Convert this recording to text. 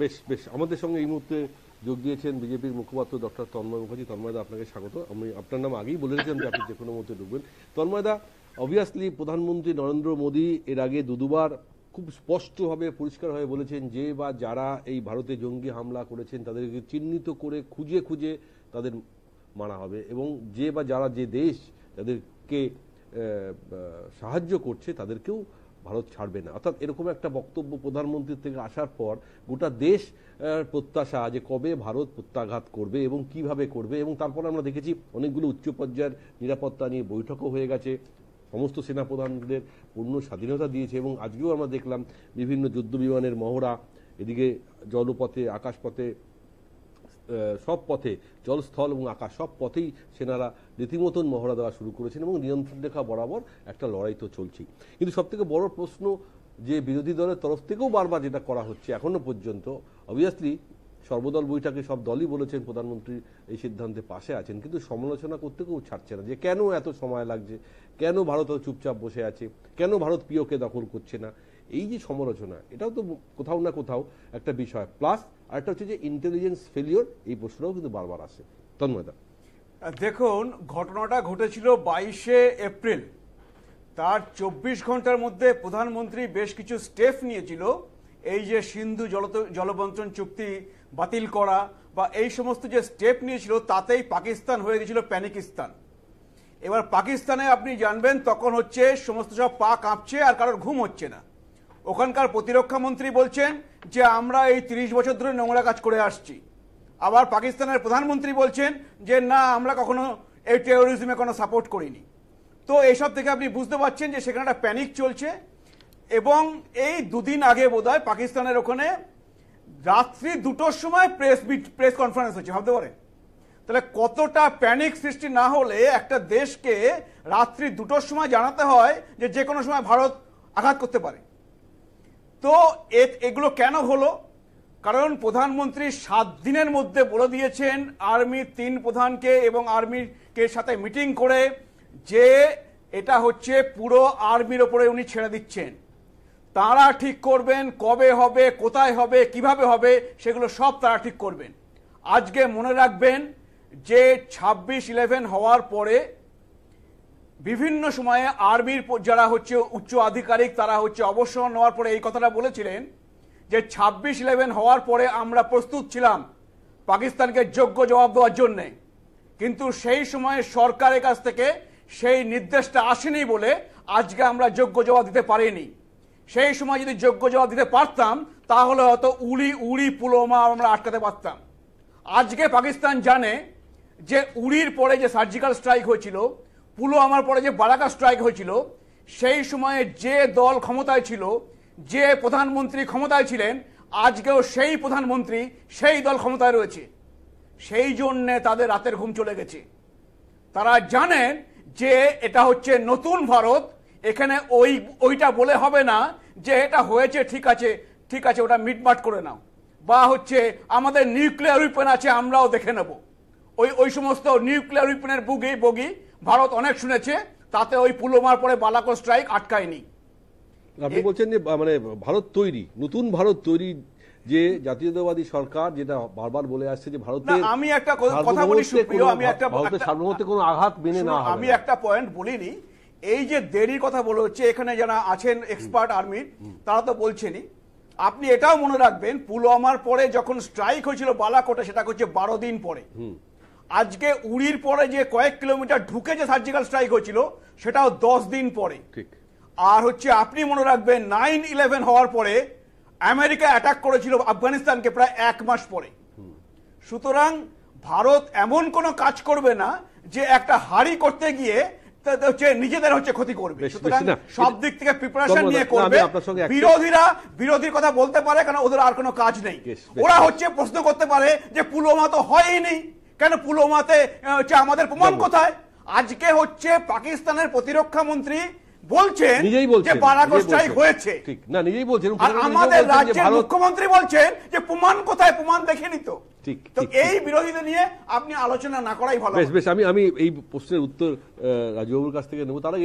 বেশ বেশ আমাদের সঙ্গে এই মুহূর্তে যোগ দিয়েছেন বিজেপির মুখপাত্র ডক্টর তন্ময় মুখার্জি। তন্ময়দা, আপনাকে স্বাগত। আমি আপনার নাম আগেই বলে রেখেছিলাম যে আপনি যে কোনো মুহূর্তে ঢুকবেন। তন্ময়দা, অবভিয়াসলি প্রধানমন্ত্রী নরেন্দ্র মোদী এর আগে দুবার খুব স্পষ্টভাবে পরিষ্কারভাবে বলেছেন যে বা যারা এই ভারতে জঙ্গি হামলা করেছেন তাদেরকে চিহ্নিত করে খুঁজে খুঁজে তাদের মারা হবে, এবং যে বা যারা যে দেশ তাদেরকে সাহায্য করছে তাদেরকেও ভারত ছাড়বে না। অর্থাৎ এরকম একটা বক্তব্য প্রধানমন্ত্রীর থেকে আসার পর গোটা দেশ প্রত্যাশা যে কবে ভারত প্রত্যাঘাত করবে এবং কিভাবে করবে। এবং তারপর আমরা দেখেছি অনেকগুলো উচ্চ পর্যায়ের নিরাপত্তা নিয়ে বৈঠকও হয়ে গেছে, সমস্ত সেনাপ্রধানদের পূর্ণ স্বাধীনতা দিয়েছে, এবং আজকেও আমরা দেখলাম বিভিন্ন যুদ্ধ বিমানের মহড়া, এদিকে জলপথে আকাশপথে সব পথে, জলস্থল এবং আকাশ সব পথেই সেনারা রীতিমতন মহড়া দেওয়া শুরু করেছেন, এবং নিয়ন্ত্রণ রেখা বরাবর একটা লড়াই তো চলছেই। কিন্তু সবথেকে বড় প্রশ্ন যে বিরোধী দলের তরফ থেকেও বারবার যেটা করা হচ্ছে এখনো পর্যন্ত, অবভিয়াসলি সর্বদল বৈঠকে সব দলই বলেছেন প্রধানমন্ত্রী এই সিদ্ধান্তে পাশে আছেন, কিন্তু সমালোচনা করতে কেউ ছাড়ছে না যে কেন এত সময় লাগছে, কেন ভারত চুপচাপ বসে আছে, কেন ভারত পিওকে দখল করছে না। এই যে সমালোচনা, এটাও তো কোথাও না কোথাও একটা বিষয়। প্লাস আরেকটা হচ্ছে যে ইন্টেলিজেন্স ফেলিওর, এই প্রশ্নটাও কিন্তু বারবার আসে। তন্ময়দা, দেখুন, ঘটনাটা ঘটেছিল 22শে এপ্রিল। তার 24 ঘন্টার মধ্যে প্রধানমন্ত্রী বেশ কিছু স্টেপ নিয়েছিল, এই যে সিন্ধু জলবন্টন চুক্তি বাতিল করা বা এই সমস্ত যে স্টেপ নিয়েছিল, তাতেই পাকিস্তান হয়ে গেছিল প্যানিকিস্তান। এবার পাকিস্তানে আপনি জানবেন তখন হচ্ছে সমস্ত সব পা কাঁপছে আর কারোর ঘুম হচ্ছে না। ওখানকার প্রতিরক্ষা মন্ত্রী বলছেন যে আমরা এই 30 বছর ধরে নোংরা কাজ করে আসছি। আবার পাকিস্তানের প্রধানমন্ত্রী বলছেন যে না, আমরা কখনো এই টেরোরিজমে কোনো সাপোর্ট করিনি। তো এইসব থেকে আপনি বুঝতে পারছেন যে সেখানে একটা প্যানিক চলছে। এবং এই দুদিন আগে বোধহয় পাকিস্তানের ওখানে রাত্রি 2টোর সময় প্রেস কনফারেন্স হচ্ছে, ভাবতে পারেন তাহলে কতটা প্যানিক সৃষ্টি না হলে একটা দেশকে রাত্রি 2টোর সময় জানাতে হয় যে কোনো সময় ভারত আঘাত করতে পারে। তো এগুলো কেন হলো? কারণ প্রধানমন্ত্রী 7 দিনের মধ্যে বলে দিয়েছেন আর্মির 3 প্রধানকে এবং আর্মির সাথে মিটিং করে যে এটা হচ্ছে পুরো আর্মির ওপরে উনি ছেড়ে দিচ্ছেন, তারা ঠিক করবেন কবে হবে, কোথায় হবে, কিভাবে হবে, সেগুলো সব তারা ঠিক করবেন। আজকে মনে রাখবেন যে 26/11 হওয়ার পরে বিভিন্ন সময়ে আর্মির যারা হচ্ছে উচ্চ আধিকারিক তারা হচ্ছে অবসর নেওয়ার পরে এই কথাটা বলেছিলেন যে 26/11 হওয়ার পরে আমরা প্রস্তুত ছিলাম পাকিস্তানকে যোগ্য জবাব দেওয়ার জন্যে, কিন্তু সেই সময় সরকারের কাছ থেকে সেই নির্দেশটা আসেনি বলে আজকে আমরা যোগ্য জবাব দিতে পারিনি। সেই সময় যদি যোগ্য জবাব দিতে পারতাম তাহলে হয়তো উড়ি পুলওয়ামা আমরা আটকাতে পারতাম। আজকে পাকিস্তান জানে যে উড়ির পরে যে সার্জিক্যাল স্ট্রাইক হয়েছিল, পুলওয়ামার পরে যে বারাকা স্ট্রাইক হয়েছিল, সেই সময়ে যে দল ক্ষমতায় ছিল, যে প্রধানমন্ত্রী ক্ষমতায় ছিলেন, আজকেও সেই প্রধানমন্ত্রী সেই দল ক্ষমতায় রয়েছে। সেই জন্যে তাদের রাতের ঘুম চলে গেছে। তারা জানেন যে এটা হচ্ছে নতুন ভারত, এখানে ওইটা বলে হবে না যে এটা হয়েছে ঠিক আছে ওটা মিটমাট করে নাও, বা হচ্ছে আমাদের নিউক্লিয়ার উইপেন আছে আমরাও দেখে নেব। ওই সমস্ত নিউক্লিয়ার উইপেনের বগি ভারত অনেক শুনেছে, তাতে ওই পুলওয়ামার পরে বালাকো স্ট্রাইক আটকায়নি। আপনি বলছেন যে মানে ভারত তৈরি, নতুন ভারত তৈরি, যে জাতীয়তাবাদী সরকার যেটা বারবার বলে আসছে যে ভারতের, আমি একটা কথা বলি সুপ্রিয়, ভারতের সার্বভৌমত্বে কোনো আঘাত মেনে না হবে। আমি একটা পয়েন্ট বলিনি, এই যে দেরির কথা বলা হচ্ছে, এখানে যারা আছেন এক্সপার্ট আর্মির তারা তো বলছেনই। আপনি এটাও মনে রাখবেন পুলওয়ামার পরে যখন স্ট্রাইক হয়েছিল বালাকোটে, সেটা হচ্ছে 12 দিন পরে। আজকে উড়ির পরে যে কয়েক কিলোমিটার ঢুকে যে সার্জিক্যাল স্ট্রাইক হয়েছিল সেটাও 10 দিন পরে। আর হচ্ছে আপনি মনে রাখবেন 9/11 হওয়ার পরে আমেরিকা অ্যাটাক করেছিল আফগানিস্তানকে প্রায় 1 মাস পরে। সুতরাং ভারত এমন কোনো কাজ করবে না যে একটা হারি করতে গিয়ে নিজেদের হচ্ছে ক্ষতি করবে। সুতরাং সব দিক থেকে প্রিপারেশন নিয়ে করবে। বিরোধীর কথা বলতে পারে কারণ ওদের আর কোনো কাজ নেই। ওরা হচ্ছে প্রশ্ন করতে পারে যে পুলওয়ামা তো হয়নি, কেন পুলওয়ামাতে হচ্ছে আমাদের প্রমাণ কোথায়? আজকে হচ্ছে পাকিস্তানের প্রতিরক্ষা মন্ত্রী বলছেন যে বালাকো স্ট্রাইক হয়েছে, ঠিক না, নিজেই বলছেন। আর আমাদের রাজ্যের মুখ্যমন্ত্রী বলছেন যে প্রমাণ কোথায়, প্রমাণ দেখেনি তো। ঠিক, তো এই বিরোধীদের নিয়ে আপনি আলোচনা না করাই ভালো। বেশ বেশ, আমি এই প্রশ্নের উত্তর রাজুবাবুর কাছ থেকে নেব। তারা